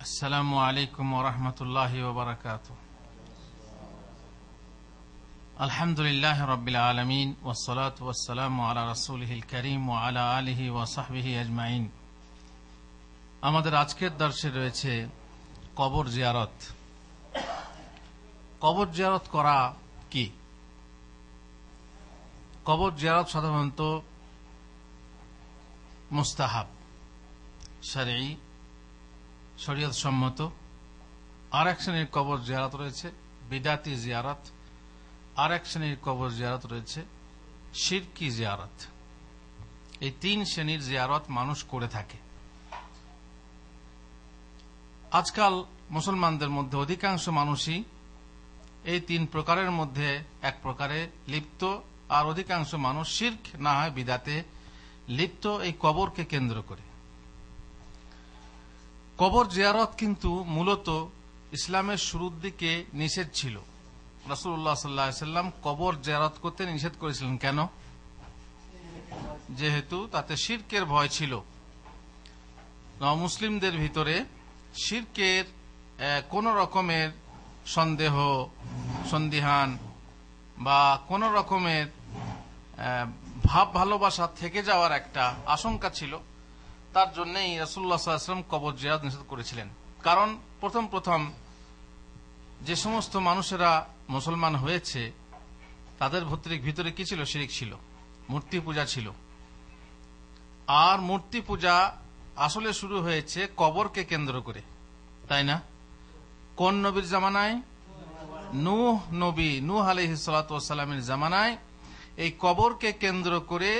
আসসালামু আলাইকুম ওয়া রাহমাতুল্লাহি ওয়া বারাকাতুহু। আলহামদুলিল্লাহি রাব্বিল আলামিন ওয়াস সালাতু ওয়াস সালামু আলা রাসূলিহিল কারীম ওয়া আলা আলিহি ওয়া সাহবিহি আজমাইন। আমাদের আজকের দর্শে রয়েছে কবর জিয়ারত। কবর জিয়ারত করা কি? কবর জিয়ারত সাধারণত মুস্তাহাব, শরঈ, শরীয়ত সম্মত। আর এক শ্রেণীর কবর জিয়ারত রয়েছে বিদাতি জিয়ারত, আর এক শ্রেণীর কবর জিয়ারত রয়েছে শিরকি জিয়ারত। এই তিন শ্রেণীর জিয়ারত মানুষ করে থাকে। আজকাল মুসলমানদের মধ্যে অধিকাংশ মানুষই এই তিন প্রকারের মধ্যে এক প্রকারে লিপ্ত, আর অধিকাংশ মানুষ শিরক না হয় বিদাতে লিপ্ত, এই কবরকে কেন্দ্র করে। কবর জিয়ারত কিন্তু মূলত ইসলামের শুরুর দিকে নিষেধ ছিল। রাসূলুল্লাহ সাল্লাল্লাহু আলাইহি ওয়াসাল্লাম কবর জিয়ারত করতে নিষেধ করেছিলেন। কেন? যেহেতু তাতে শিরকের ভয় ছিল। মুসলিমদের ভিতরে শিরকের কোন রকমের সন্দেহ সন্দিহান বা কোন রকমের ভাব ভালোবাসা থেকে যাওয়ার একটা আশঙ্কা ছিল। তার জন্যই রাসূলুল্লাহ সাল্লাল্লাহু আলাইহি ওয়াসাল্লাম কবর জিয়ারত নিষেধ করেছিলেন। কারণ প্রথম যে সমস্ত মানুষেরা মুসলমান হয়েছে তাদের ভিতরে কি ছিল? শিরক ছিল, মূর্তি পূজা ছিল। আর মূর্তি পূজা আসলে শুরু হয়েছে কবরকে কেন্দ্র করে, তাই না? কোন নবীর জামানায়? নূহ আলাইহিস সালাতু ওয়াস সালামের জামানায় এই কবরকে কেন্দ্র করে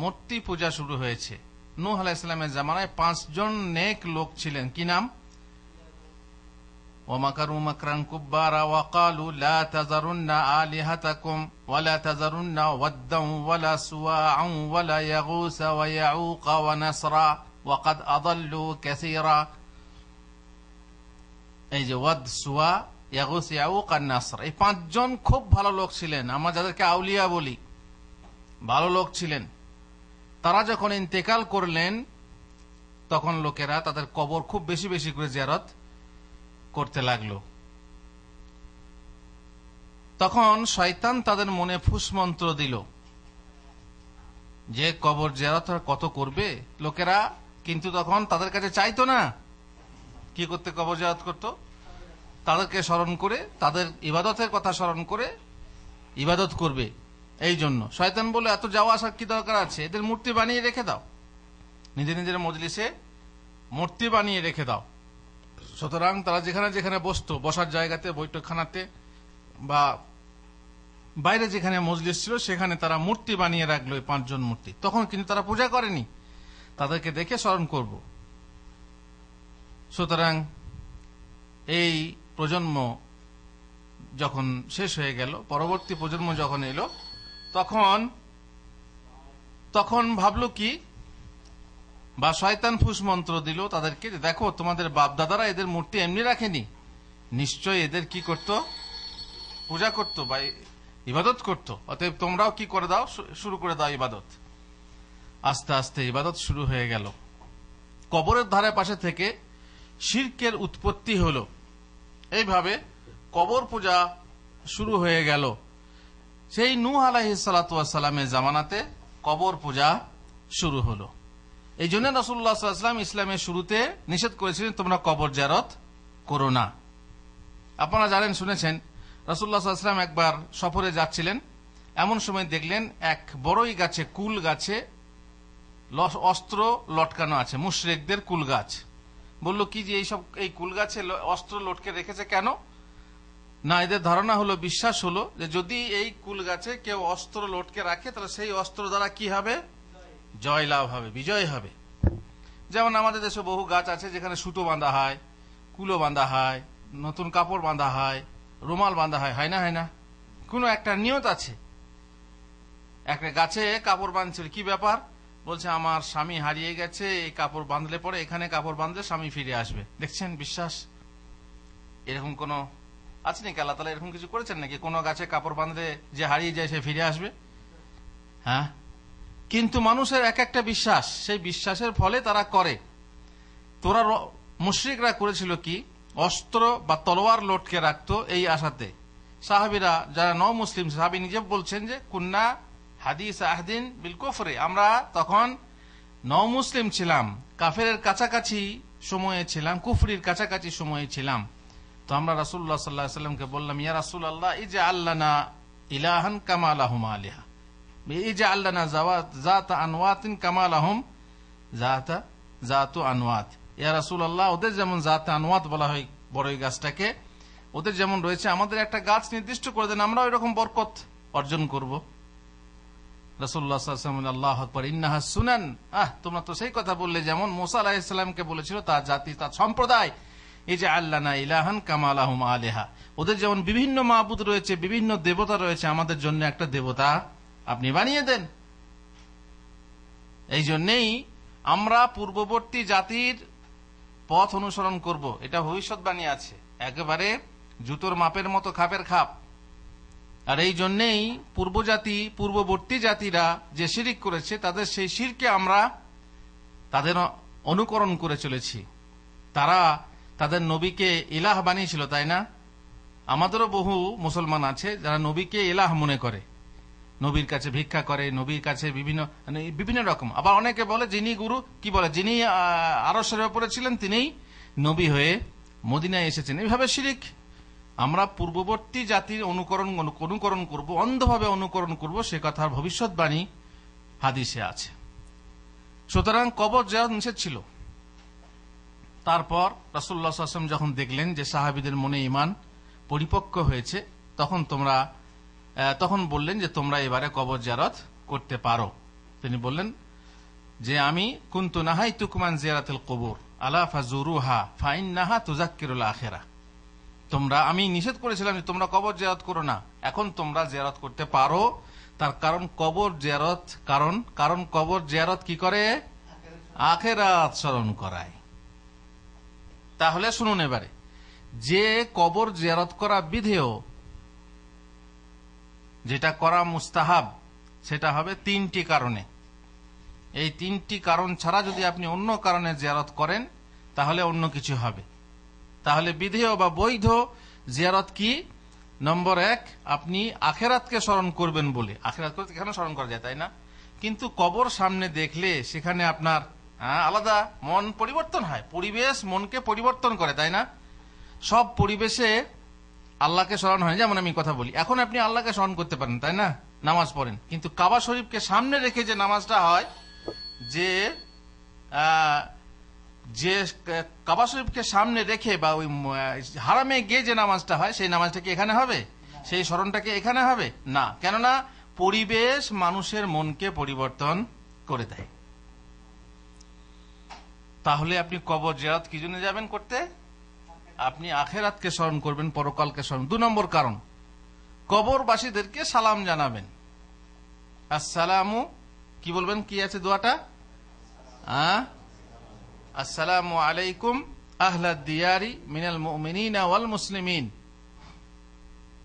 মূর্তি পূজা শুরু হয়েছে। নূহ আলাইহিস সালামের জামানায় 5 জন নেক লোক ছিলেন। কি নাম? ওয়ামাকারু মাকরান কুব্বারা ওয়া ক্বালু লা তাযারুন্না আলিহাতাকুম ওয়া লা তাযারুন্না ওয়াদ্দান ওয়া লা সুওয়াআন ওয়া লা ইয়াগুসা ওয়া ইয়াউকা ওয়া নাসরা ওয়া ক্বাদ আযাল্লু কাসীরা। এই যে ওয়াদ, সুওয়া, ইয়াগুস, ইয়াউক আর নাসর, এই 5 জন খুব ভালো লোক ছিলেন। আমরা যাদেরকে আউলিয়া বলি, ভালো লোক ছিলেন। তারা যখন ইন্তেকাল করলেন তখন লোকেরা তাদের কবর খুব বেশি বেশি করে জিয়ারত করতে লাগলো। তখন শয়তান তাদের মনে ফুসমন্ত্র দিল যে কবর জিয়ারত কত করবে লোকেরা, কিন্তু তখন তাদের কাছে চাইতো না। কি করতে? কবর জিয়ারত করত, তাদেরকে স্মরণ করে, তাদের ইবাদতের কথা স্মরণ করে ইবাদত করবে। এই জন্য শয়তান বলে এত যাওয়া আসার কি দরকার আছে, এদের মূর্তি বানিয়ে রেখে দাও, নিজের মজলিসে মূর্তি বানিয়ে রেখে দাও। সুতরাং তারা যেখানে যেখানে বসতো, বসার জায়গাতে, বৈঠকখানাতে বা বাইরে যেখানে মজলিস ছিল সেখানে তারা মূর্তি বানিয়ে রাখলো, 5 জন মূর্তি। তখন কিন্তু তারা পূজা করেনি, তাদেরকে দেখে স্মরণ করব। সুতরাং এই প্রজন্ম যখন শেষ হয়ে গেল, পরবর্তী প্রজন্ম যখন এলো, তখন ভাবলো কি, বা শয়তান ফুসমন্ত্র দিল তাদেরকে, দেখো তোমাদের বাপ দাদারা এদের মূর্তি এমনি রাখেনি, নিশ্চয় এদের কি করত? পূজা করত বা ইবাদত করত। অতএব তোমরাও কি করে দাও? শুরু করে দাও ইবাদত। আস্তে আস্তে ইবাদত শুরু হয়ে গেল। কবরের ধারে পাশে থেকে শিরকের উৎপত্তি হলো। এইভাবে কবর পূজা শুরু হয়ে গেল। সেই নূহ আলাইহিস সালাতু ওয়াস সালামের জামানাতে কবর পূজা শুরু হলো। এই জন্য রাসূলুল্লাহ সাল্লাল্লাহু আলাইহি ওয়াসাল্লাম ইসলামের শুরুতে নিষেধ করেছিলেন তোমরা কবর জিয়ারত করো না। আপনারা জানেন, শুনেছেন, রাসূলুল্লাহ সাল্লাল্লাহু আলাইহি ওয়াসাল্লাম একবার সফরে যাচ্ছিলেন, এমন সময় দেখলেন এক বড়ই গাছে, কুল গাছে অস্ত্র লটকানো আছে, মুশরিকদের কুল গাছ। বলল কি যে এই কুল গাছে অস্ত্র লটকে রেখেছে কেন? না, এদের ধারণা হলো, বিশ্বাস হলো যে যদি এই কুল গাছে কেউ অস্ত্র লটকে রাখে তাহলে সেই অস্ত্র দ্বারা কি হবে? জয় লাভ হবে, বিজয় হবে। যেমন আমাদের দেশে বহু গাছ আছে যেখানে সুতো বাঁধা হয়, কুলো বাঁধা হয়, নতুন কাপড় বাঁধা হয়, রুমাল বাঁধা হয়, হয় না? কোনো একটা নিয়ত আছে। একটা গাছে কাপড় বাঁধছিল, কি ব্যাপার? বলছে আমার স্বামী হারিয়ে গেছে, এই কাপড় বাঁধলে পরে, এখানে কাপড় বাঁধলে স্বামী ফিরে আসবে। দেখছেন বিশ্বাস? এরকম কোন আছে নাকি? আল্লাহ তাআলা এরকম কিছু করেছেন নাকি? কোন গাছে কাপড় বাঁধলে যে হারিয়ে যায় সে ফিরে আসবে? হ্যাঁ, কিন্তু মানুষের এক একটা বিশ্বাস, সেই বিশ্বাসের ফলে তারা করে। তোরা মুশরিকরা করেছিল কি, অস্ত্র বা তলোয়ার লটকে রাখতো এই আশাতে। সাহাবীরা যারা ন মুসলিম, সাহাবী নিজে বলছেন যে কুন্না হাদিস আহদিন বিল কুফরি, আমরা তখন ন মুসলিম ছিলাম, কাফেরের কাছাকাছি সময়ে ছিলাম, কুফরির কাছাকাছি সময়ে ছিলাম। তো আমরা রাসূলুল্লাহ সাল্লাল্লাহু আলাইহি ওয়াসাল্লামকে বললাম, ইয়া রাসূলুল্লাহ ইজআল লানা ইলাহান কামা লাহুম আলিহা, ইজআল লানা যাতা আনওয়াতিন কামা লাহুম যাতু আনওয়াত। ইয়া রাসূলুল্লাহ, ওদের যেমন জাত আনওয়াত বলা হয় বড়ই গাছটাকে, ওদের যেমন রয়েছে, আমাদের একটা গাছ নির্দিষ্ট করে দেন, আমরা ওই রকম বরকত অর্জন করব। রাসূলুল্লাহ সাল্লাল্লাহু আলাইহি ওয়াসাল্লাম, আল্লাহু আকবার, ইন্নাহা সুনান, তোমরা তো সেই কথা বললে যেমন মুসা আলাইহিস সালামকে বলেছিল তার জাতি, তার সম্প্রদায়, ইজআল লানা ইলাহান কামা লাহুম আলিহা, ওদের যেমন বিভিন্ন মাবুদ রয়েছে, বিভিন্ন দেবতা রয়েছে, আমাদের জন্য একটা দেবতা আপনি বানিয়ে দেন। এই জন্যেই আমরা পূর্ববর্তী জাতির পথ অনুসরণ করব, এটা ভবিষ্যৎবাণী আছে, একেবারে জুতোর মাপের মতো খাপের খাপ। আর এই জন্যেই পূর্ববর্তী জাতিরা যে শিরক করেছে, তাদের সেই শিরকে আমরা তাদের অনুকরণ করে চলেছি। তারা তাদের নবীকে ইলাহ বানিয়েছিল, তাই না? আমাদেরও বহু মুসলমান আছে যারা নবীকে ইলাহ মনে করে, নবীর কাছে ভিক্ষা করে, নবীর কাছে বিভিন্ন রকম। আবার অনেকে বলে যিনি গুরু, কি বলে, যিনি আরশের উপরে ছিলেন তিনিই নবী হয়ে মদিনায় এসেছেন, এইভাবে শিরক। আমরা পূর্ববর্তী জাতির অনুকরণ করব, অন্ধভাবে অনুকরণ করব, সে কথার ভবিষ্যৎবাণী হাদিসে আছে। সুতরাং কবর জিয়ারত নিষেধ ছিল। তারপর রাসূলুল্লাহ সাল্লাল্লাহু আলাইহি ওয়াসাল্লাম যখন দেখলেন যে সাহাবীদের মনে ঈমান পরিপক্ক হয়েছে, তখন বললেন যে তোমরা এবারে কবর জিয়ারত করতে পারো। তিনি বললেন যে আমি কুনতু নাহাইতুকুম আন জিয়ারাতিল কুবুর আলা ফাজুরুহা ফাইন্নাহা তুযাক্কিরুল আখিরাহ, আমি নিষেধ করেছিলাম যে তোমরা কবর জিয়ারত করো না, এখন তোমরা জিয়ারত করতে পারো। তার কারণ কবর জিয়ারত কি করে? আখিরাত স্মরণ করায়। তাহলে শুনুন এবারে, যে কবর জিয়ারত করা বিধেয়, যেটা করা মুস্তাহাব, সেটা হবে 3টি কারণে। এই 3টি কারণ ছাড়া যদি আপনি অন্য কারণে জিয়ারত করেন তাহলে অন্য কিছু হবে। তাহলে বিধেয় বা বৈধ জিয়ারত কি? নম্বর 1, আপনি আখিরাতকে স্মরণ করবেন বলে। আখিরাত করতে কেন স্মরণ করা যায়, তাই না? কিন্তু কবর সামনে দেখলে সেখানে আপনার আলাদা মন পরিবর্তন হয়, পরিবেশ মনকে পরিবর্তন করে, তাই না? সব পরিবেশে আল্লাহকে স্মরণ হয়। যেমন আমি কথা বলি, এখন আপনি আল্লাহকে স্মরণ করতে পারেন, তাই না? নামাজ পড়েন, কিন্তু কাবা শরীফকে সামনে রেখে যে নামাজটা হয়, যে কাবা শরীফকে সামনে রেখে বা ওই হারামে গিয়ে যে নামাজটা হয়, সেই নামাজটা কি এখানে হবে? সেই স্মরণটা কি এখানে হবে? না। কেননা পরিবেশ মানুষের মনকে পরিবর্তন করে দেয়। তাহলে আপনি কবর জিয়ারত কি জন্য যাবেন করতে? আপনি আখিরাতকে স্মরণ করবেন, পরকালকে স্মরণ। 2 নম্বর কারণ, কবরবাসীদেরকে সালাম জানাবেন। আসসালামু, কি বলবেন, কি আছে দোয়াটা? আসসালামু আলাইকুম আহলাদ দিয়ারি মিনাল মুমিনিনা ওয়াল মুসলিমিন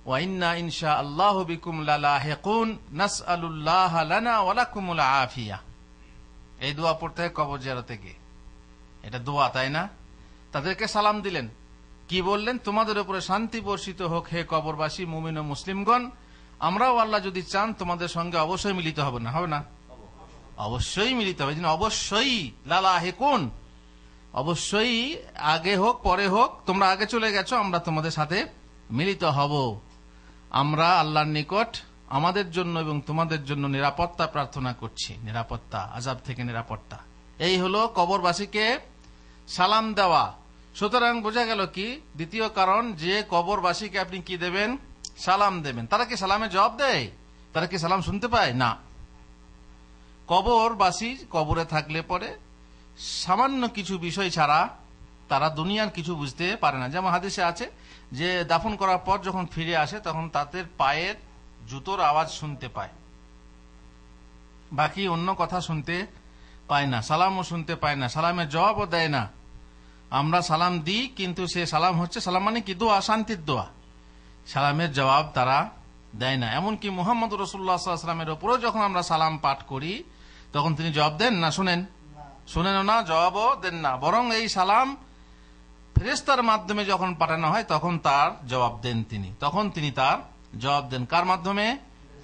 ওয়া ইন্না ইনশাআল্লাহু বিকুম লালাহিকুন নাসআলুল্লাহা লানা ওয়া লাকুমুল আফিয়া। এই দোয়া পড়তে হয় কবর জিয়ারতে গিয়ে। এটা দোয়া, তাই না? তাদেরকে সালাম দিলেন, কি বললেন? তোমাদের উপরে শান্তি বর্ষিত হোক হে কবরবাসী মুমিন ও মুসলিমগণ, আমরাও আল্লাহ যদি চান তোমাদের সঙ্গে অবশ্যই মিলিত হবে না, হবে না? অবশ্যই মিলিত হবে। অবশ্যই লালাহিকুন, অবশ্যই আগে হোক পরে হোক, তোমরা আগে চলে গেছো, আমরা তোমাদের সাথে মিলিত হব। আমরা আল্লাহর নিকট আমাদের জন্য এবং তোমাদের জন্য নিরাপত্তা প্রার্থনা করছি, নিরাপত্তা, আযাব থেকে নিরাপত্তা। এই হলো কবরবাসীকে সালাম দেওয়া। সুতরাং বোঝা গেল কি? দ্বিতীয় কারণ, যে কবরবাসীকে আপনি কি দেবেন? সালাম দেবেন। তারা কি সালামে জবাব দেয়? তারা কি সালাম শুনতে পায়? না। কবরবাসী কবরে থাকলে পরে সামান্য কিছু বিষয় ছাড়া তারা দুনিয়ার কিছু বুঝতে পারে না। যেমন হাদিসে আছে যে দাফন করার পর যখন ফিরে আসে তখন তাদের পায়ের জুতোর আওয়াজ শুনতে পায়, বাকি অন্য কথা শুনতে পায় না, সালামও শুনতে পায় না, সালামের জবাবও দেয় না। আমরা সালাম দিই, কিন্তু সে সালাম হচ্ছে, সালাম মানে কি? দোয়া, শান্তির দোয়া। সালামের জবাব তারা দেয় না। এমনকি মুহাম্মদ রাসূলুল্লাহ সাল্লাল্লাহু আলাইহি ওয়াসাল্লামের উপরেও যখন আমরা সালাম পাঠ করি তখন তিনি জবাব দেন না? শোনেন না, জবাবও দেন না, বরং এই সালাম ফেরেশতার মাধ্যমে যখন পাঠানো হয় তখন তার জবাব দেন তিনি, তখন তিনি তার জবাব দেন। কার মাধ্যমে?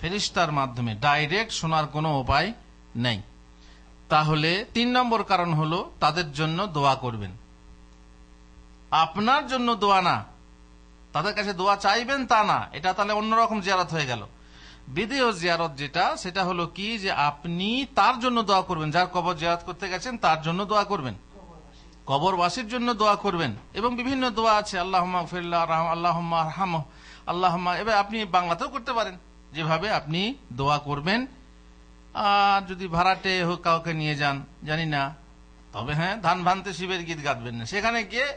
ফেরেশতার মাধ্যমে। ডাইরেক্ট শোনার কোনো উপায় নেই। তাহলে 3 নম্বর কারণ হলো তাদের জন্য দোয়া করবেন। আপনার জন্য দোয়া না, তাদের কাছে দোয়া চাইবেন তা না, এটা তাহলে অন্যরকম জিয়ারত হয়ে গেল। বিদেয় জিয়ারত যেটা, সেটা হলো কি যে আপনি তার জন্য দোয়া করবেন, যার কবর জিয়ারত করতে গেছেন তার জন্য দোয়া করবেন, কবরবাসীর জন্য দোয়া করবেন। এবং বিভিন্ন দোয়া আছে, আল্লাহুম্মা গফিরলাহ, আল্লাহুম্মা আরহামহু, আল্লাহুম্মা, এবার আপনি বাংলাতেও করতে পারেন, যেভাবে আপনি দোয়া করবেন। আর যদি ভাড়াটে হোক কাউকে নিয়ে যান, জানি না, তবে হ্যাঁ, ধান ভানতে শিবের গীত গাইবেন না। সেখানে গিয়ে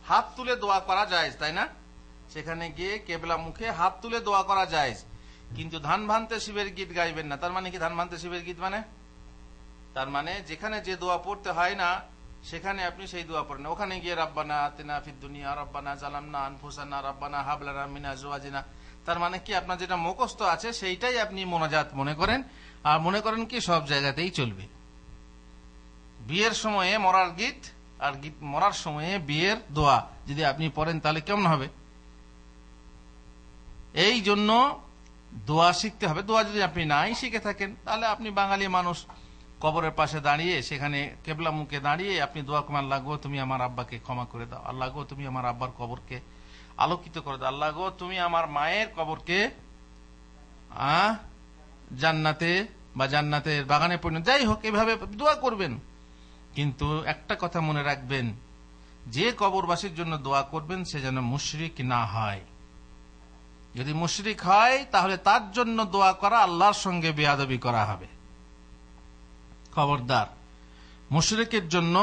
হাত তুলে দোয়া করা যায়, তাই না? সেখানে গিয়ে কেবলা মুখে হাত তুলে দোয়া করা যায়, কিন্তু ধান ভানতে শিবের গীত গাইবেন না। তার মানে কি ধান ভানতে শিবের গীত মানে? তার মানে যেখানে যে দোয়া পড়তে হয় না সেখানে আপনি সেই দোয়া পড়েন। ওখানে গিয়ে রাব্বানা আতিনা ফিদ দুনিয়া, রাব্বানা জালামনা আনফুসানা, রাব্বানা হাব লানা মিন আজওয়াজিনা, তার মানে কি আপনার যেটা মুখস্থ আছে সেইটাই আপনি মোনাজাত মনে করেন, আর মনে করেন কি সব জায়গাতেই চলবে। বিয়ের সময়ে মরার গীত আর মরার সময়ে বিয়ের দোয়া যদি আপনি পড়েন তাহলে কেমন হবে? এই জন্য দোয়া শিখতে হবে। দোয়া যদি আপনি নাই শিখে থাকেন তাহলে আপনি বাঙালি মানুষ, কবরের পাশে দাঁড়িয়ে সেখানে কেবলা মুখে দাঁড়িয়ে আপনি দোয়া করেন, আল্লাহ গো তুমি আমার আব্বাকে ক্ষমা করে দাও, আল্লাহ গো তুমি আমার আব্বার কবরকে আলোকিত করে দাও, আল্লাহ গো তুমি আমার মায়ের কবরকে জান্নাতে বা জান্নাতের বাগানে পরিণত, যাই হোক এভাবে দোয়া করবেন। কিন্তু একটা কথা মনে রাখবেন, যে কবরবাসীর জন্য দোয়া করবেন সে যেন মুশরিক না হয়। যদি মুশরিক হয় তাহলে তার জন্য দোয়া করা আল্লাহর সঙ্গে বেয়াদবি করা হবে। খবরদার, মুশরিকের জন্য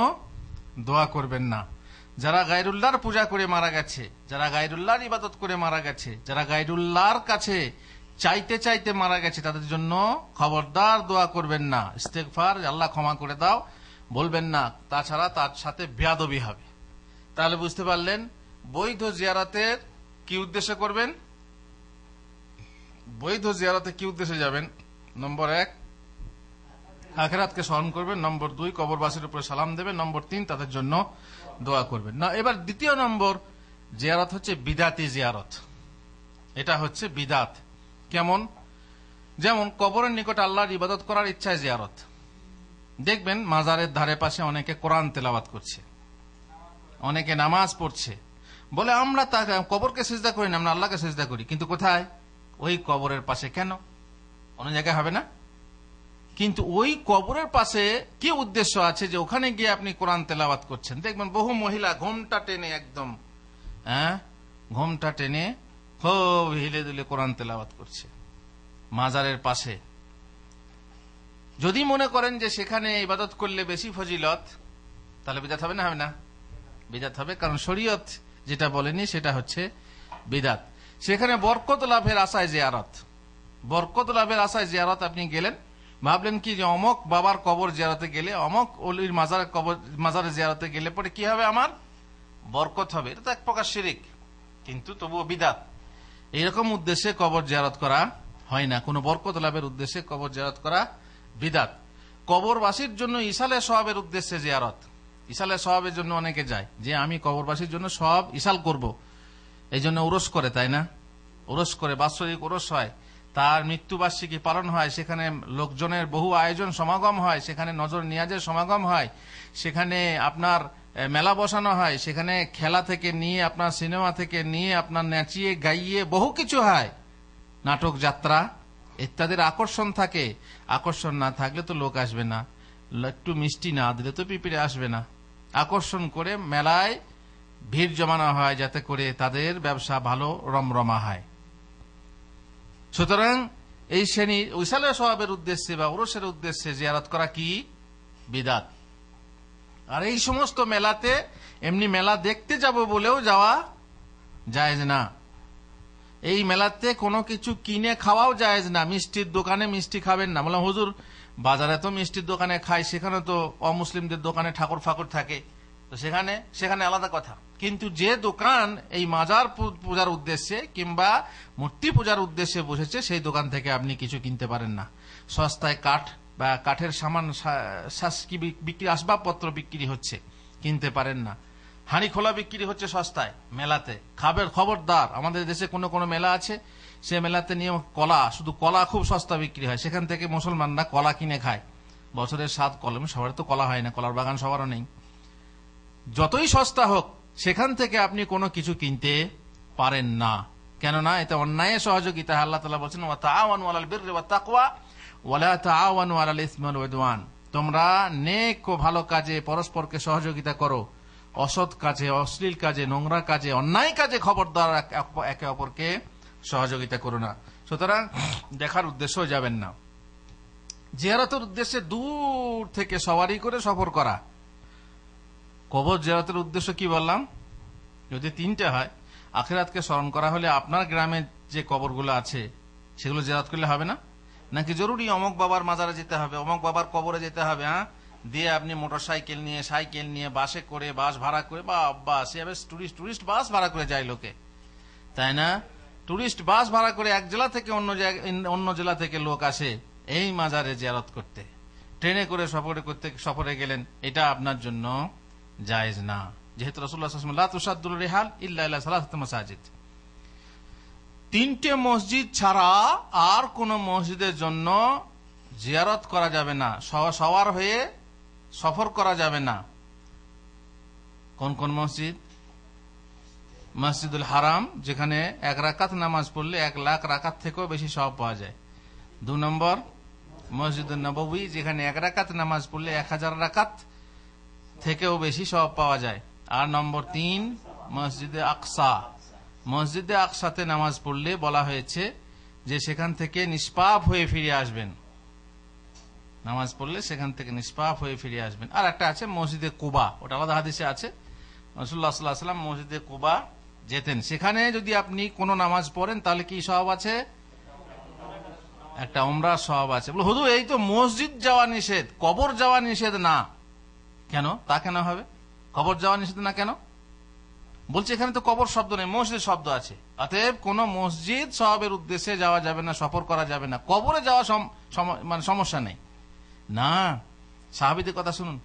দোয়া করবেন না। যারা গায়রুল্লাহর পূজা করে মারা গেছে, যারা গায়রুল্লাহর ইবাদত করে মারা গেছে, যারা গায়রুল্লাহর কাছে চাইতে চাইতে মারা গেছে, তাদের জন্য খবরদার দোয়া করবেন না। ইস্তেগফার, আল্লাহ ক্ষমা করে দাও বলবেন না, তাছাড়া তার সাথে বেয়াদবি হবে। তাহলে বুঝতে পারলেন বৈধ জিয়ারতের কি উদ্দেশ্যে করবেন। বৈধ জিয়ারতে কি উদ্দেশ্যে যাবেন? নম্বর 1, আখিরাতকে স্মরণ করবেন। নম্বর 2, কবরবাসীর উপরে সালাম দেবেন। নম্বর 3, তাদের জন্য দোয়া করবেন না। এবার দ্বিতীয় নম্বর জিয়ারত হচ্ছে বিদাতি জিয়ারত। এটা হচ্ছে বিদাত। কেমন? যেমন কবরের নিকট আল্লাহর ইবাদত করার ইচ্ছায় জিয়ারত। দেখবেন মাজারের ধারে পাশে অনেকে কোরআন তেলাওয়াত করছে, অনেকে নামাজ পড়ছে, বলে আমরা কবরকে সিজদা করি না, আমরা আল্লাহকে সিজদা করি। কিন্তু কোথায়? ওই কবরের পাশে। কেন? অন্য জায়গায় হবে না? কিন্তু ওই কবরের পাশে কি উদ্দেশ্য আছে যে ওখানে গিয়ে আপনি কোরআন তেলাওয়াত করছেন? দেখবেন বহু মহিলা ঘোমটা টেনে, একদম ঘোমটা টেনে খুব হিলে দুলে কোরআন তেলাওয়াত করছে মাজারের পাশে। যদি মনে করেন যে সেখানে ইবাদত করলে বেশি ফজিলত, তাহলে বিদাত হবে না? হবে না? বিদাত হবে, কারণ শরীয়ত যেটা বলেনি সেটা হচ্ছে বিদাত। সেখানে বরকত লাভের আশায় জিয়ারত, বরকত লাভের আশায় জিয়ারত। আপনি গেলেন, ভাবলেন কি যে অমক বাবার কবর জিয়ারতে গেলে, অমক অলির মাজারে জিয়ারতে গেলে পরে কি হবে, আমার বরকত হবে। এটা তো এক প্রকার শিরিক, কিন্তু তবুও বিদাত। এইরকম উদ্দেশ্যে কবর জিয়ারত করা হয় না, কোনো বরকত লাভের উদ্দেশ্যে কবর জিয়ারত করা বিদাত। কবরবাসীর জন্য ইসালে সওয়াবের উদ্দেশ্যে জিয়ারত। ইসালে সওয়াবের জন্য অনেকে যায় যে আমি কবরবাসীর জন্য সব ইসাল করব, এই জন্য উরস করে, তাই না? উরস করে, বাৎসরিক উরস হয়, তার মৃত্যুবার্ষিকী পালন হয়, সেখানে লোকজনের বহু আয়োজন সমাগম হয়, সেখানে নজর নিয়াজের সমাগম হয়, সেখানে আপনার মেলা বসানো হয়, সেখানে খেলা থেকে নিয়ে আপনার সিনেমা থেকে নিয়ে আপনার নাচিয়ে গাইয়ে বহু কিছু হয়, নাটক যাত্রা ইত্যাদির আকর্ষণ থাকে। আকর্ষণ না থাকলে তো লোক আসবে না, একটু মিষ্টি না দিলে তো পিঁপড়ে আসবে না। আকর্ষণ করে মেলায় ভিড় জমানো হয় যাতে করে তাদের ব্যবসা ভালো রমরমা হয়। সুতরাং এই শ্রেণী ইসালে সওয়াবের উদ্দেশ্যে বা উরসের উদ্দেশ্যে জিয়ারত করা কি বিদাত। আর এই সমস্ত মেলাতে এমনি মেলা দেখতে যাব বলেও যাওয়া জায়েজ না। এই মেলাতে কোনো কিছু কিনে খাওয়াও জায়েজ না। মিষ্টির দোকানে মিষ্টি খাবেন না। বললাম হুজুর বাজারে তো মিষ্টির দোকানে খাই, সেখানে তো অমুসলিমদের দোকানে ঠাকুর ফাকুর থাকে, তো সেখানে আলাদা কথা। কিন্তু যে দোকান এই মাজার পূজার উদ্দেশ্যে কিংবা মূর্তি পূজার উদ্দেশ্যে বসেছে, সেই দোকান থেকে আপনি কিছু কিনতে পারেন না। সস্তায় কাঠ বা কাঠের সামান বিক্রি, আসবাবপত্র বিক্রি হচ্ছে, কিনতে পারেন না। হাঁড়ি খোলা বিক্রি হচ্ছে সস্তায় মেলাতে, খবরদার। আমাদের দেশে কোনো কোনো মেলা আছে, সে মেলাতে নিয়ে কলা, শুধু কলা খুব সস্তা বিক্রি হয়, সেখান থেকে মুসলমানরা কলা কিনে খায়। বছরের 7 কলম, সবার তো কলা হয় না, কলার বাগান সবারও নেই। যতই সস্তা হোক সেখান থেকে আপনি কোনো কিছু কিনতে পারেন না, কেননা এটা অন্যায় সহযোগিতা। আল্লাহ তাআলা বলেছেন, ওয়া তাআওয়ানু আলাল বিররি ওয়াত তাকওয়া ওয়া লা তাআওয়ানু আলাল ইসমি ওয়াল উদওয়ান। তোমরা নেক ও ভালো কাজে পরস্পরকে সহযোগিতা করো, অসৎ কাজে, অশ্লীল কাজে, নোংরা কাজে, অন্যায় কাজে খবরদার একে অপরকে সহযোগিতা করো না। সুতরাং দেখার উদ্দেশ্য যাবেন না। জিয়ারতের উদ্দেশ্যে দূর থেকে সওয়ারি করে সফর করা। কবর জিয়ারতের উদ্দেশ্য কি বললাম? যদি 3টা হয়, আখিরাতকে স্মরণ করা হলে আপনার গ্রামে যে কবরগুলো আছে সেগুলো জিয়ারত করলে হবে না? নাকি জরুরি অমুক বাবার মাজারে যেতে হবে, অমুক বাবার কবরে যেতে হবে? হ্যাঁ, দিয়ে আপনি মোটরসাইকেল নিয়ে, সাইকেল নিয়ে, বাসে করে, বাস ভাড়া করে, বা সেভাবে টুরিস্ট বাস ভাড়া করে যায় লোকে, তাই না? টুরিস্ট বাস ভাড়া করে এক জেলা থেকে অন্য জেলা থেকে লোক আসে এই মাজারে জিয়ারত করতে। ট্রেনে করে সফরে গেলেন, এটা আপনার জন্য জায়েজ না, যেহেতু রাসূলুল্লাহ সাল্লাল্লাহু আলাইহি ওয়াসাল্লাম লা তুসাদ্দুর রিহাল ইল্লা ইলা সালাসাতি মাসাজিদ। 3টে মসজিদ ছাড়া আর কোন মসজিদের জন্য জিয়ারত করা যাবে না, সওয়ার হয়ে সফর করা যাবে না। কোন কোন মসজিদ? মসজিদুল হারাম, যেখানে 1 রাকাত নামাজ পড়লে 1 লাখ রাকাত থেকেও বেশি সওয়াব পাওয়া যায়। 2 নম্বর মসজিদুল নববী, যেখানে 1 রাকাত নামাজ পড়লে 1000 রাকাত থেকেও বেশি সওয়াব পাওয়া যায়। আর নম্বর 3 মসজিদে আকসা। মসজিদে আকসাতে নামাজ পড়লে বলা হয়েছে যে সেখান থেকে নিষ্পাপ হয়ে ফিরে আসবেন, নামাজ পড়লে সেখান থেকে নিষ্পাপ হয়ে ফিরে আসবেন। আর একটা আছে মসজিদে কুবা, ওটা আলাদা হাদিসে আছে। রাসূলুল্লাহ সাল্লাল্লাহু আলাইহি ওয়াসাল্লাম মসজিদে কুবা যেতেন, সেখানে যদি আপনি কোনো নামাজ পড়েন তাহলে কি সওয়াব আছে? একটা উমরার সওয়াব আছে। বলে হুজুর এই তো মসজিদ যাওয়া নিষেধ, কবর যাওয়া নিষেধ না। কেন? তা কেন হবে? কবর যাওয়া নিষেধ না কেন? বলছে এখানে তো কবর শব্দ নেই, মসজিদ শব্দ আছে। অতএব কোন মসজিদ সওয়াবের উদ্দেশ্যে যাওয়া যাবে না, সফর করা যাবে না। কবরে যাওয়া মানে সমস্যা নেই না। সাহাবীদের কথা শুনুন।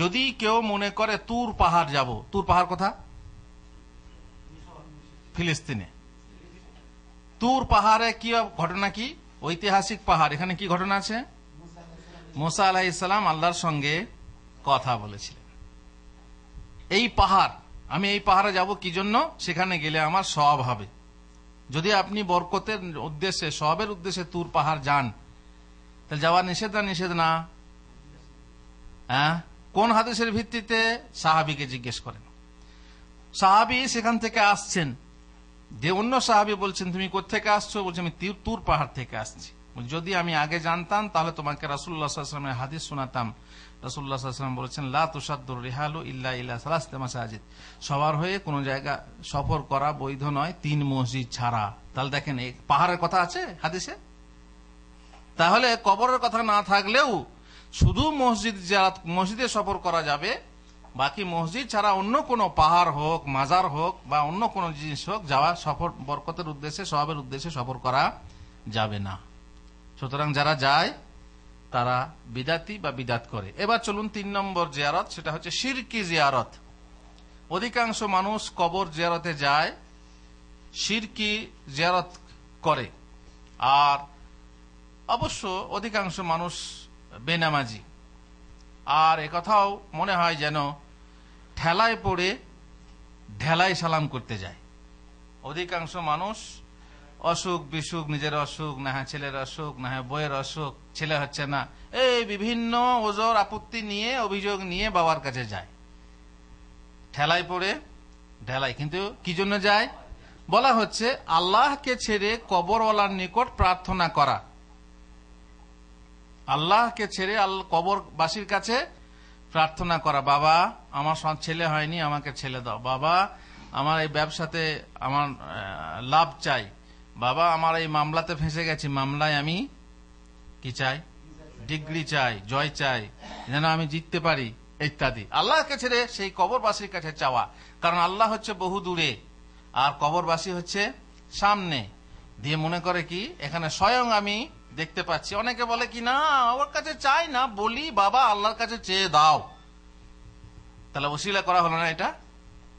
যদি কেউ মনে করে তুর পাহাড় যাব, তুর পাহাড় কোথা? ফিলিস্তিনে। তুর পাহাড়ে কি ঘটনা? কি ঐতিহাসিক পাহাড়। এখানে কি ঘটনা আছে? মুসা আলাইহিস সালাম আল্লাহর সঙ্গে কথা বলেছিলেন। এই পাহাড়, আমি এই পাহাড়ে যাব কি জন্য? সেখানে গেলে আমার সওয়াব হবে। যদি আপনি বরকতের উদ্দেশ্যে, সওয়াবের উদ্দেশ্যে তুর পাহাড় যান, তাহলে যাওয়া নিষেধ না? নিষেধ না। হ্যাঁ, কোন হাদিসের ভিত্তিতে? সাহাবীকে জিজ্ঞেস করেন। সাহাবী সেখান থেকে আসছেন, যে অন্য সাহাবী বলছেন তুমি কোত্থেকে আসছো? বলছে আমি তুর পাহাড় থেকে আসছি। যদি আমি আগে জানতাম তাহলে তোমাকে রাসূলুল্লাহ সাল্লাল্লাহু আলাইহি ওয়াসাল্লামের হাদিস শোনাতাম। রাসূলুল্লাহ সাল্লাল্লাহু আলাইহি ওয়াসাল্লাম বলেছেন লা তুসাদ্দুর রিহালু ইল্লা ইলা সালাসাতি মাসাজিদ। সবার হয়ে কোন জায়গা সফর করা বৈধ নয় 3 মসজিদ ছাড়া। তাহলে দেখেন এই পাহাড়ের কথা আছে হাদিসে। তাহলে কবরের কথা না থাকলেও শুধু মসজিদে সফর করা যাবে, বাকি মসজিদ ছাড়া অন্য কোনো পাহাড় হোক, মাজার হোক বা অন্য কোনো জিনিস হোক, যাওয়া সফর বরকতের উদ্দেশ্যে, সওয়াবের উদ্দেশ্যে সফর করা যাবে না। সুতরাং যারা যায় তারা বিদাতি বা বিদাত করে। এবার চলুন 3 নম্বর জিয়ারত, সেটা হচ্ছে শিরকি জিয়ারত। অধিকাংশ মানুষ কবর জিয়ারতে যায়, শিরকি জিয়ারত করে। আর অবশ্য অধিকাংশ মানুষ বেনামাজি। আর একথাও মনে হয় যেন ঠেলায় পড়ে ঢেলায় সালাম করতে যায়। অধিকাংশ মানুষ অসুখ বিসুখ, নিজের অসুখ, না হয় ছেলের অসুখ, না হয় বইয়ের অসুখ, ছেলে হচ্ছে না, এই বিভিন্ন ওজর আপত্তি নিয়ে, অভিযোগ নিয়ে বাবার কাছে যায়, ঠেলায় পড়ে ঢেলায়। কিন্তু কি জন্য যায়? বলা হচ্ছে আল্লাহকে ছেড়ে কবরওয়ালার নিকট প্রার্থনা করা। আল্লাহকে ছেড়ে কবরবাসীর কাছে প্রার্থনা করা। বাবা আমার ছেলে হয়নি, আমাকে ছেলে দাও। বাবা আমার এই ব্যবসাতে আমার লাভ চাই। বাবা আমার এই মামলাতে ফেঁসে গেছি, মামলায় আমি কি চাই? ডিগ্রি চাই, জয় চাই, যেন আমি জিততে পারি, ইত্যাদি। আল্লাহকে ছেড়ে সেই কবরবাসীর কাছে চাওয়া। কারণ আল্লাহ হচ্ছে বহু দূরে আর কবরবাসী হচ্ছে সামনে। দিয়ে মনে করে কি এখানে স্বয়ং আমি দেখতে পাচ্ছি। অনেকে বলে কি না ওর কাছে চাই না, বলি বাবা আল্লাহর কাছে চেয়ে দাও। তাহলে ওসিলা করা হলো না, এটা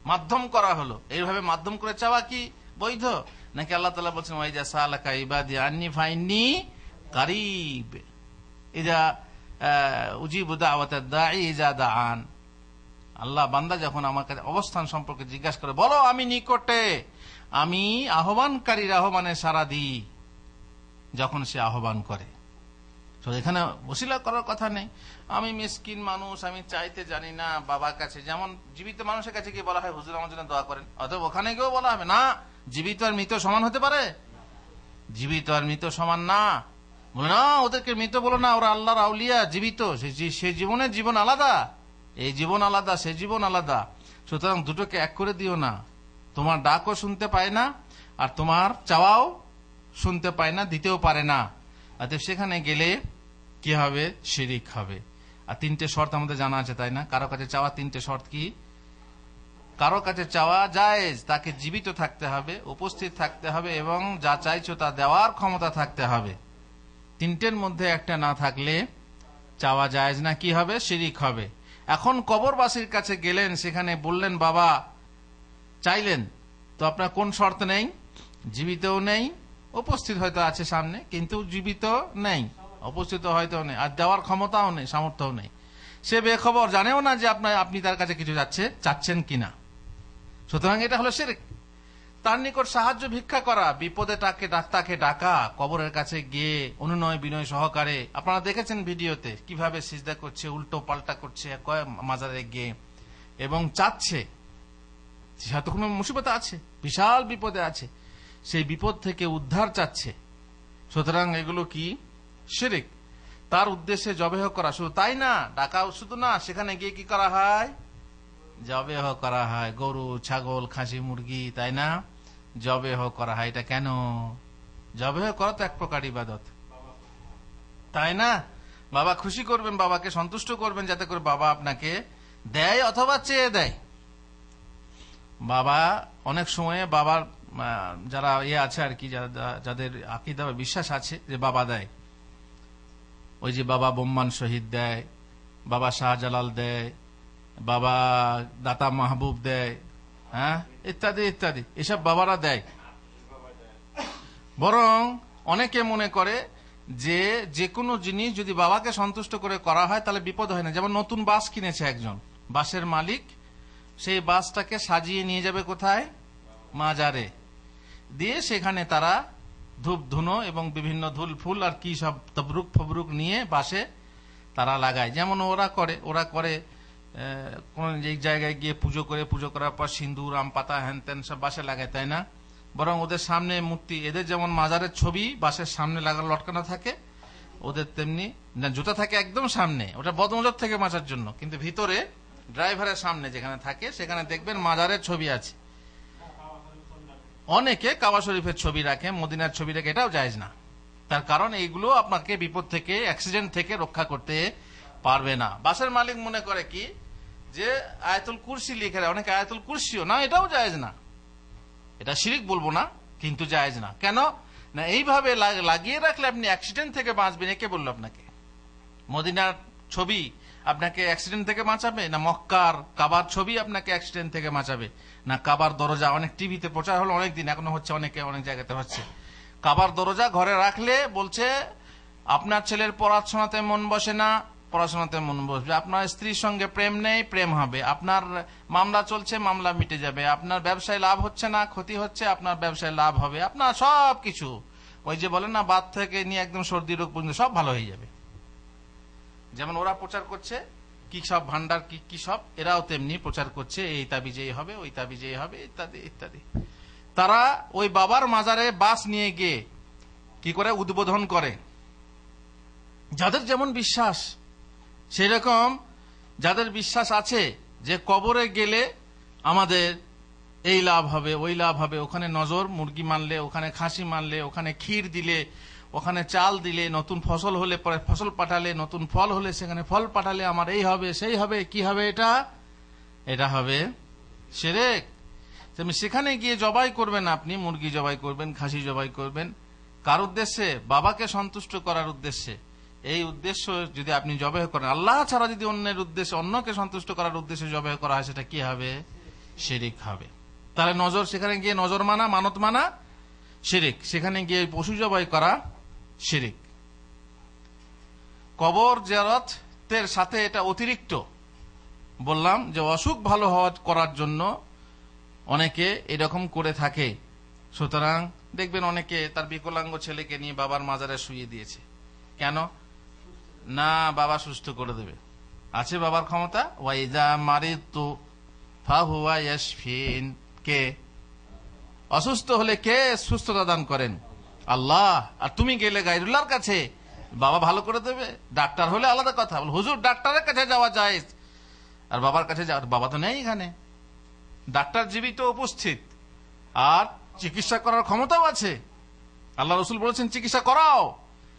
মাধ্যম করা হলো। এইভাবে মাধ্যম করে চাওয়া কি বৈধ নাকি? আল্লাহ তাআলা বলছেন ওয়াইজা সালাকা ইবাদি আন্নি ফাইন্নি কারিব ইজা উজিবু দাওয়াতাদ দাঈ ইজা দাআন। আল্লাহ বান্দা যখন আমার কাছে অবস্থান সম্পর্কে জিজ্ঞাসা করে, বলো আমি নিকটে, আমি আহ্বানকারীর আহ্বানে সাড়া দিই যখন সে আহ্বান করে। তো এখানে ওসিলা করার কথা নেই। আমি মিসকিন মানুষ, আমি চাইতে জানি না বাবার কাছে, যেমন জীবিত মানুষের কাছে গিয়ে বলা হয় হুজুর আমার জন্য দোয়া করেন, অথবা ওখানে গিয়েও বলা হবে না। জীবিত আর মৃত সমান হতে পারে? জীবিত আর মৃত সমান না। বলে না ওদেরকে মৃত বলো না, ওরা আল্লাহর আউলিয়া। জীবিত সে জীবনের জীবন আলাদা, এই জীবন আলাদা, সে জীবন আলাদা। সুতরাং দুটোকে এক করে দিও না। তোমার ডাকও শুনতে পায় না, আর তোমার চাওয়াও শুনতে পায় না, দিতেও পারে না। অতএব সেখানে গেলে কি হবে? শিরিক হবে। আর তিনটে শর্ত আমাদের জানা আছে, তাই না? কারো কাছে চাওয়া তিনটে শর্ত কি? কারো কাছে চাওয়া জায়েজ, তাকে জীবিত থাকতে হবে, উপস্থিত থাকতে হবে, এবং যা চাইছো তা দেওয়ার ক্ষমতা থাকতে হবে। তিনটের মধ্যে একটা না থাকলে চাওয়া জায়েজ না, কি হবে? শিরিক হবে। এখন কবরবাসীর কাছে গেলেন, সেখানে বললেন বাবা, চাইলেন, তো আপনার কোন শর্ত নেই? জীবিতও নেই, উপস্থিত হয়তো আছে সামনে, কিন্তু জীবিত নেই, উপস্থিত হয়তো নেই, আর দেওয়ার ক্ষমতাও নেই, সামর্থ্যও নেই। সে বেখবর, জানেও না যে আপনি তার কাছে কিছু চাচ্ছেন কিনা। সুতরাং এটা হলো শিরক। তার নিকট সাহায্য ভিক্ষা করা, বিপদে তাকে ডাকা, কবরের কাছে গিয়ে অনুনয় বিনয় সহকারে। আপনারা দেখেছেন ভিডিওতে কিভাবে সিজদা করছে, উল্টো পাল্টা করছে মাজারে গিয়ে, এবং চাচ্ছে, হয়তো কোনো মুসিবত আছে, বিশাল বিপদে আছে, সেই বিপদ থেকে উদ্ধার চাচ্ছে। সুতরাং এগুলো কি? শিরক। তার উদ্দেশ্যে জবেহ করা, শুধু তাই না, ডাকাও শুধু না, সেখানে গিয়ে কি করা হয়? জবেহ করা হয়, গরু, ছাগল, খাসি, মুরগি, তাই না? জবেহ করা হয়। এটা কেন? জবেহ করা তো এক প্রকার ইবাদত, তাই না? বাবা খুশি করবেন, বাবাকে সন্তুষ্ট করবেন, যাতে করে বাবা আপনাকে দেয় অথবা চেয়ে দেয়। বাবা অনেক সময় বাবার যারা আছে আর কি, যাদের আকীদা বা বিশ্বাস আছে যে বাবা দেয়, ওই যে বাবা বোম্মান শহীদ দেয়, বাবা শাহজালাল দেয়, বাবা দাতা মাহবুব দেয়, হ্যাঁ, ইত্যাদি ইত্যাদি, এসব বাবারা দেয়। বরং অনেকে মনে করে যে কোনো জিনিস যদি বাবাকে সন্তুষ্ট করে করা হয় তাহলে বিপদ হয় না। যেমন নতুন বাস কিনেছে একজন, বাসের মালিক, সেই বাসটাকে সাজিয়ে নিয়ে যাবে কোথায়? মাজারে, দিয়ে সেখানে তারা ধূপ ধুনো এবং বিভিন্ন ধুল ফুল আর কি সব তবরুক ফবরুক নিয়ে বাসে তারা লাগায়। যেমন ওরা করে কোন জায়গায় গিয়ে পুজো করার পর সিন্দুর, আম পাতা, হ্যান ত্যান সব বাসে লাগায়, তাই না? বরং ওদের সামনে মূর্তি, এদের যেমন মাজারের ছবি বাসের সামনে লটকানো থাকে, ওদের তেমনি জুতা থাকে একদম সামনে, ওটা বদনজর থেকে বাঁচার জন্য, কিন্তু ভিতরে ড্রাইভারের সামনে যেখানে থাকে সেখানে দেখবেন মাজারের ছবি আছে। অনেকে কাবা শরীফের ছবি রাখে, মদিনার ছবি রাখে, এটাও জায়েজ না। তার কারণ এইগুলো আপনাকে বিপদ থেকে, অ্যাক্সিডেন্ট থেকে রক্ষা করতে পারবে না। বাসের মালিক মনে করে কি যে আয়াতুল কুরসি লিখে রাখে, অনেকে আয়াতুল কুরসিও না, এটাও জায়েজ না। এটা শিরিক বলবো না, কিন্তু জায়েজ না। কেন না? এইভাবে লাগিয়ে রাখলে আপনি অ্যাক্সিডেন্ট থেকে বাঁচবেন। একে বললো আপনাকে? মদিনার ছবি আপনাকে অ্যাক্সিডেন্ট থেকে বাঁচাবে না মক্কার কাবার ছবি আপনাকে অ্যাক্সিডেন্ট থেকে বাঁচাবে? না কাবার দরজা, অনেক টিভিতে প্রচার হলো অনেকদিন, এখনো হচ্ছে, অনেক জায়গাতে হচ্ছে, কাবার দরজা ঘরে রাখলে বলছে আপনার ছেলের পড়াশোনাতে মন বসে না, পড়াশোনাতে মন বসবে, আপনার স্ত্রীর সঙ্গে প্রেম নেই, প্রেম হবে, আপনার মামলা চলছে, মামলা মিটে যাবে, আপনার ব্যবসায় লাভ হচ্ছে না, ক্ষতি হচ্ছে, আপনার ব্যবসায় লাভ হবে, আপনার সব কিছু, ওই যে বলেন না, বাত থেকে নিয়ে একদম সর্দি রোগ পর্যন্ত সব ভালো হয়ে যাবে। যেমন ওরা প্রচার করছে কি সব ভান্ডার, কি সব, এরাও তেমনি প্রচার করছে, এই তাবিজেই হবে, ওই তাবিজেই হবে, ইত্যাদি ইত্যাদি। তারা ওই বাবার মাজারে বাস নিয়ে গিয়ে কি করে? উদ্বোধন করে। যাদের যেমন বিশ্বাস, সেই রকম যাদের বিশ্বাস আছে যে কবরে গেলে আমাদের এই লাভ হবে, ওই লাভ হবে, ওখানে নজর, মুরগি মানলে, ওখানে খাসি মানলে, ওখানে ক্ষীর দিলে, ওখানে চাল দিলে, নতুন ফসল হলে পরে ফসল পাঠালে, নতুন ফল হলে সেখানে ফল পাঠালে আমার এই হবে, সেই হবে, কি হবে? এটা হবে শিরক। সেখানে গিয়ে জবাই করবেন, আপনি মুরগি জবাই করবেন, খাসি জবাই করবেন, কার উদ্দেশ্যে? বাবাকে সন্তুষ্ট করার উদ্দেশ্যে। এই উদ্দেশ্য যদি আপনি জবাহ করেন, আল্লাহ ছাড়া যদি অন্যের উদ্দেশ্যে, অন্যকে সন্তুষ্ট করার উদ্দেশ্যে জবাহ করা হয়, সেটা কি হবে? শিরিক হবে। তাহলে নজর, সেখানে গিয়ে নজর মানা, মানত মানা শিরিক, সেখানে গিয়ে পশু জবাই করা শিরিক। কবর জিয়ারতের সাথে এটা অতিরিক্ত বললাম যে অসুখ ভালো করার জন্য অনেকে এরকম করে থাকে। সুতরাং দেখবেন অনেকে তার বিকলাঙ্গ ছেলেকে নিয়ে বাবার মাজারে শুইয়ে দিয়েছে। কেন? না, বাবা সুস্থ করে দেবে, আছে বাবার ক্ষমতা। ওয়াইজা মারিতু ফাহুয়া ইয়াশফিন, কে অসুস্থ হলে কে সুস্থতা দান করেন? আল্লাহ। আর তুমি গেলে গায়রুল্লাহর কাছে, বাবা ভালো করে দেবে। ডাক্তার হলে আলাদা কথা, হুজুর ডাক্তারের কাছে যাওয়া যায়, আর বাবার কাছে যাওয়া, বাবা তো নেই এখানে, ডাক্তার জীবিত উপস্থিত, আর চিকিৎসা করার ক্ষমতাও আছে। আল্লাহ রসুল বলেছেন চিকিৎসা করাও,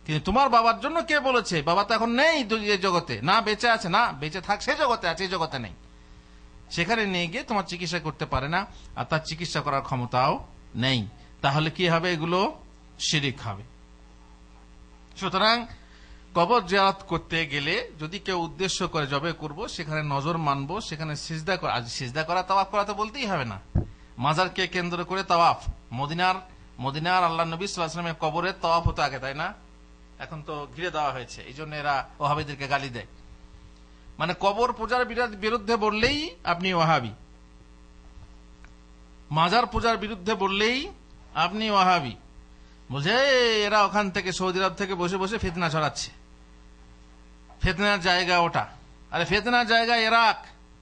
কিন্তু তোমার বাবার জন্য কে বলেছে? বাবা তো এখন নেই এই জগতে, না বেঁচে আছে, না বেঁচে থাক সে জগতে আছে, এই জগতে নেই। সেখানে নিয়ে গিয়ে তোমার চিকিৎসা করতে পারে না, আর তার চিকিৎসা করার ক্ষমতাও নেই। তাহলে কি হবে? এগুলো শিরিক হবে। সুতরাং কবর জিয়ারত করতে গেলে যদি কেউ উদ্দেশ্য করে জবে করব, সেখানে নজর মানবো, সেখানে সিজদা করা, আজ সিজদা করা, তাওয়াফ করা তো বলতেই হবে না। মাজারকে কেন্দ্র করে তাওয়াফ, মদিনার আল্লাহ নবী সাল্লাল্লাহু আলাইহি ওয়াসাল্লামের কবরের তাওয়াফ হতো আগে, তাই না? এখন তো ঘিরে দেওয়া হয়েছে, এই জন্য এরা ওয়াহাবিদেরকে গালি দেয়। মানে কবর পূজার বিরুদ্ধে বললেই আপনি ওয়াহাবি, মাজার পূজার বিরুদ্ধে বললেই আপনি ওয়াহাবি। বুঝে এরা ওখান থেকে, সৌদি আরব থেকে বসে বসে ফিতনা ছড়াচ্ছে। ফিতনার জায়গা ওটা, আরে ফিতনার জায়গা ইরাক,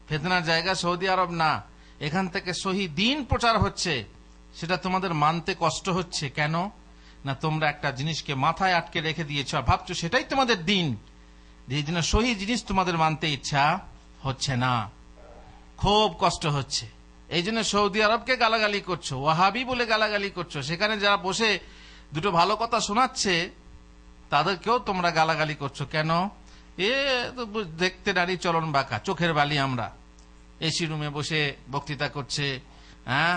ফিতনার জায়গা সৌদি আরব না। এখান থেকে সহি দিন প্রচার হচ্ছে, সেটা তোমাদের মানতে কষ্ট হচ্ছে। কেন? না তোমরা একটা জিনিসকে মাথায় আটকে রেখে দিয়েছ, ভাবছো সেটাই তোমাদের দিন, এই জন্য সহি জিনিস তোমাদের মানতে ইচ্ছা হচ্ছে না, খুব কষ্ট হচ্ছে। এই জন্য সৌদি আরবকে গালাগালি করছো, ওয়াহাবি বলে গালাগালি করছো। সেখানে যারা বসে দুটো ভালো কথা শোনাচ্ছে তাদেরকেও তোমরা গালাগালি করছো। কেন? এ দেখতে নারী চলন বাঁকা, চোখের বালি আমরা, এসি রুমে বসে বক্তৃতা করছে, হ্যাঁ,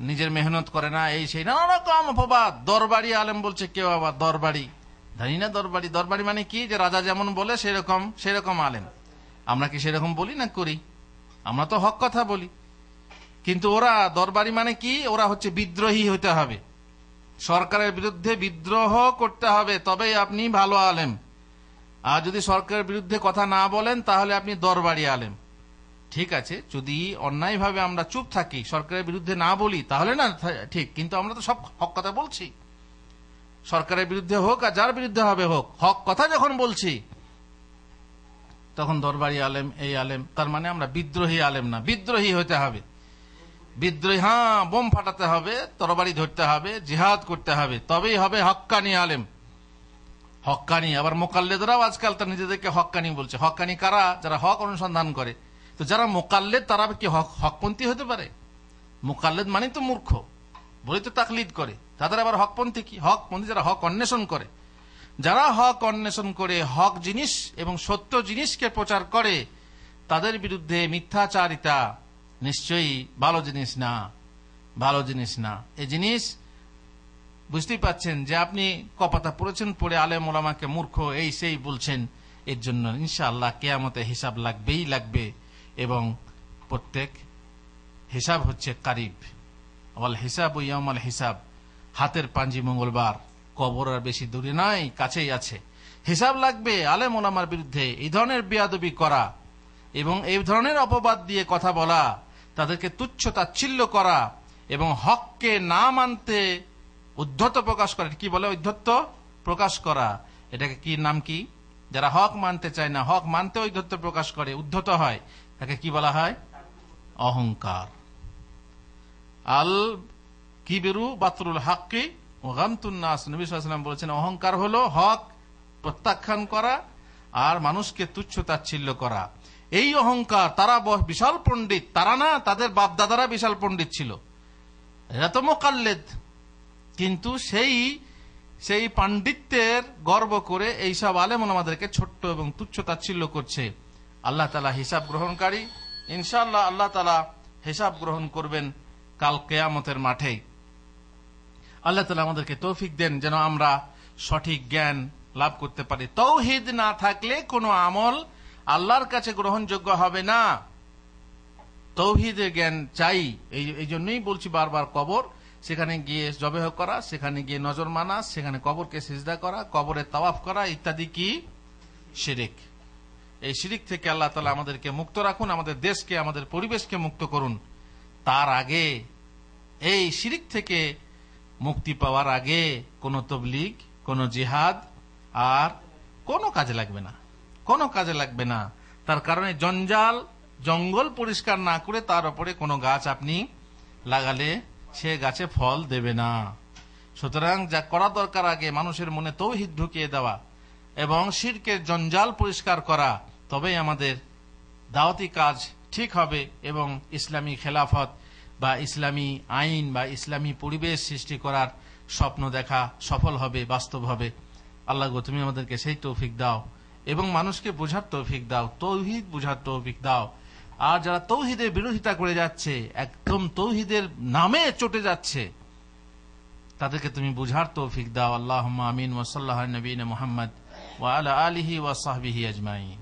নিজের মেহনত করে না, এই সেই নানা রকম অপবাদ। দরবারি আলেম বলছে কেউ, আবার দরবারি, জানি না দরবারি, দরবারি মানে কি? যে রাজা যেমন বলে সেরকম আলেম। আমরা কি সেরকম বলি না করি? আমরা তো হক কথা বলি, কিন্তু ওরা দরবারি মানে কি? ওরা হচ্ছে বিদ্রোহী হতে হবে, সরকারের বিরুদ্ধে বিদ্রোহ করতে হবে, তবেই আপনি ভালো আলেম। আর যদি সরকারের বিরুদ্ধে কথা না বলেন তাহলে আপনি দরবারি আলেম। ঠিক আছে, যদি অন্যায়ভাবে আমরা চুপ থাকি, সরকারের বিরুদ্ধে না বলি, তাহলে না ঠিক, কিন্তু আমরা তো সব হক কথা বলছি, সরকারের বিরুদ্ধে হোক আর যার বিরুদ্ধে হবে হোক, হক কথা যখন বলছি তখন দরবারি আলেম, এই আলেম, তার মানে আমরা বিদ্রোহী আলেম না। বিদ্রোহী হতে হবে, বিদ্রোহী, হ্যাঁ, বোম ফাটাতে হবে, তরবারি ধরতে হবে, জিহাদ করতে হবে, তবেই হবে হক্কানি আলেম। হক্কানি, আবার মোকাল্লেদরাও আজকাল তার নিজেদেরকে হক্কানি বলছে। হক্কানি কারা? যারা হক অনুসন্ধান করে। তো যারা মোকাল্লেদ তারা কি হকপন্থী হতে পারে? মোকাল্লেদ মানে তো মূর্খ, বলে তো তাকলিদ করে। তাদের আবার হকপন্থী কি? হকপন্থী যারা হক অন্বেষণ করে, যারা হক অন্বেষণ করে হক জিনিস এবং সত্য জিনিসকে প্রচার করে, তাদের বিরুদ্ধে মিথ্যাচারিতা নিশ্চয়ই ভালো জিনিস না, ভালো জিনিস না। এই জিনিস বুঝতেই পাচ্ছেন যে আপনি কপাতা পড়েছেন, পড়ে আলেম ওলামাকে মূর্খ এই সেই বলছেন। এর জন্য ইনশাআল্লাহ কিয়ামতে হিসাব লাগবেই লাগবে, এবং প্রত্যেক হিসাব হচ্ছে কারিব। ওয়াল হিসাব ও ইয়াউমাল হিসাব, হাতের পাঞ্জি মঙ্গলবার, কবর আর বেশি দূরে নয়, কাছেই আছে। হিসাব লাগবে। আলেম ওলামার বিরুদ্ধে এই ধরনের বেয়াদবি করা এবং এই ধরনের অপবাদ দিয়ে কথা বলা, তাদেরকে তুচ্ছ তাচ্ছিল্য করা এবং হককে না মানতে উদ্ধত প্রকাশ করা, কি বলে? উদ্ধত প্রকাশ করা। এটাকে কি নাম কি? যারা হক মানতে চায় না, হক মানতে উদ্ধত প্রকাশ করে, উদ্ধত হয়, তাকে কি বলা হয়? অহংকার। আল কিবিরু বাতরুল হাক্কি ওয়া গামতুন নাস, নবী সাল্লাল্লাহু আলাইহি ওয়াসাল্লাম বলেছেন অহংকার হলো হক প্রত্যাখ্যান করা আর মানুষকে তুচ্ছ তাচ্ছিল্য করা। এই অহংকার, তারা বিশাল পণ্ডিত, তারা না, তাদের বাপ দাদারা বিশাল পণ্ডিত ছিল, এরা তো মুকাল্লিদ, কিন্তু সেই পাণ্ডিত্যের গর্ব করে এইসব আলেম ওলামাদেরকে ছোট্ট এবং তুচ্ছ তাচ্ছিল্য করছে। আল্লাহ তাআলা হিসাব গ্রহণকারী, ইনশাআল্লাহ আল্লাহ তাআলা হিসাব গ্রহণ করবেন কাল কিয়ামতের মাঠে। আল্লাহ তাআলা আমাদেরকে তৌফিক দেন যেন আমরা সঠিক জ্ঞান লাভ করতে পারি। তৌহিদ না থাকলে কোনো আমল আল্লাহর কাছে গ্রহণযোগ্য হবে না। তৌহিদের জ্ঞান চাই। এই জন্যই বলছি বারবার, কবর, সেখানে গিয়ে জবেহ করা, সেখানে গিয়ে নজর মানা, সেখানে কবরকে সিজদা করা, কবরে তাওয়াফ করা ইত্যাদি কি শিরিক। এই শিরিক থেকে আল্লাহ তাআলা আমাদেরকে মুক্ত রাখুন, আমাদের দেশকে, আমাদের পরিবেশকে মুক্ত করুন। তার আগে, এই শিরিক থেকে মুক্তি পাওয়ার আগে কোন তবলিগ, কোন জিহাদ আর কোনো কাজে লাগবে না, কোনো কাজে লাগবে না। তার কারণে জঙ্গল পরিষ্কার না করে তার উপরে কোনো গাছ আপনি লাগালে সে গাছে ফল দেবে না। সুতরাং যা করা দরকার, আগে মানুষের মনে তৌহিদ ঢুকিয়ে দেওয়া এবং শিরকের জঞ্জাল পরিষ্কার করা, তবেই আমাদের দাওয়াতি কাজ ঠিক হবে এবং ইসলামী খেলাফত বা ইসলামী আইন বা ইসলামী পরিবেশ সৃষ্টি করার স্বপ্ন দেখা সফল হবে, বাস্তব হবে। আল্লাহ গো, তুমি আমাদেরকে সেই তৌফিক দাও এবং মানুষকে বোঝার তৌফিক দাও, তৌহিদ বোঝার তৌফিক দাও। আর যারা তৌহিদের বিরোধিতা করে যাচ্ছে, একদম তৌহিদের নামে চটে যাচ্ছে, তাদেরকে তুমি বুঝার তৌফিক দাও। আল্লাহুম্মা আমিন। ওয়া সাল্লাল্লাহু আলা নবিয়িনা মুহাম্মদ ওয়া আলা আলিহি ওয়া সাহবিহি আজমাইন।